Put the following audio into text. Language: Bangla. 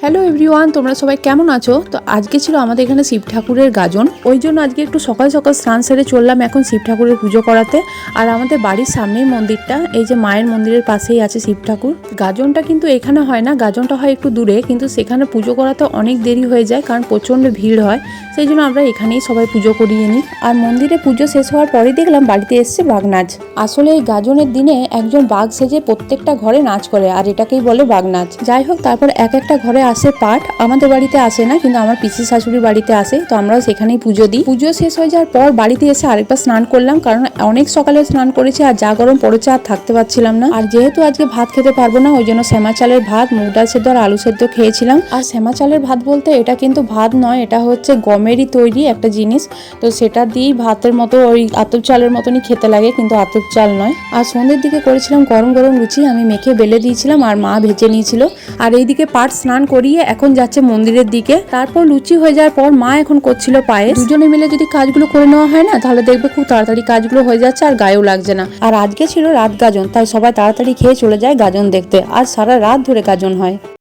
হ্যালো এভরিওয়ান, তোমরা সবাই কেমন আছো? তো আজকে ছিল আমাদের এখানে শিব ঠাকুরের গাজন, ওই জন্য আজকে একটু সকাল সকাল স্নান সেরে চললাম এখন শিব ঠাকুরের পুজো করাতে। আর আমাদের বাড়ির সামনেই মন্দিরটা, এই যে মায়ের মন্দিরের পাশেই আছে শিব ঠাকুর। গাজনটা কিন্তু এখানে হয় না, গাজনটা হয় একটু দূরে, কিন্তু সেখানে পুজো করাতে অনেক দেরি হয়ে যায় কারণ প্রচণ্ড ভিড় হয়, সেই জন্য আমরা এখানেই সবাই পুজো করিয়ে নিই। আর মন্দিরে পুজো শেষ হওয়ার পরেই দেখলাম বাড়িতে এসছে বাঘ নাচ। আসলে এই গাজনের দিনে একজন বাঘ সেজে প্রত্যেকটা ঘরে নাচ করে, আর এটাকেই বলে বাঘ নাচ। যাই হোক, তারপর এক একটা ঘরে আসে পাঠ, আমাদের বাড়িতে আসে না কিন্তু আমার পিসি শাশুড়ির বাড়িতে আসে, তো আমরাও সেখানেই পুজো দিই। পুজো শেষ হয়ে যাওয়ার পর বাড়িতে এসে আরেকবার স্নান করলাম, কারণ অনেক সকালে স্নান করেছি আর যা গরম পড়েছে আর থাকতে পারছিলাম না। আর যেহেতু আজকে ভাত খেতে পারবো না, ওই জন্য শ্যামা চালের ভাত, মুগ ডাল সেদ্ধ আর আলু সেদ্ধ খেয়েছিলাম। আর শ্যামা চালের ভাত বলতে এটা কিন্তু ভাত নয়, এটা হচ্ছে গমেরই তৈরি একটা জিনিস, তো সেটা দিয়েই ভাতের মতো ওই আতপ চালের মতনই খেতে লাগে, কিন্তু আতপ চাল নয়। আর সন্ধ্যের দিকে করেছিলাম গরম গরম লুচি, আমি মেখে বেলে দিয়েছিলাম আর মা ভেজে নিয়েছিল। আর এইদিকে পাঠ স্নান করিয়ে এখন যাচ্ছে মন্দিরের দিকে। তারপর লুচি হয়ে যাওয়ার পর মা এখন করছিল পায়েস। দুজনে মিলে যদি কাজগুলো করে নেওয়া হয় না, তাহলে দেখবে খুব তাড়াতাড়ি কাজগুলো হয়ে যাচ্ছে আর গায়েও লাগছে না। আর আজকে ছিল রাত গাজন, তাই সবাই তাড়াতাড়ি খেয়ে চলে যায় গাজন দেখতে, আর সারা রাত ধরে গাজন হয়।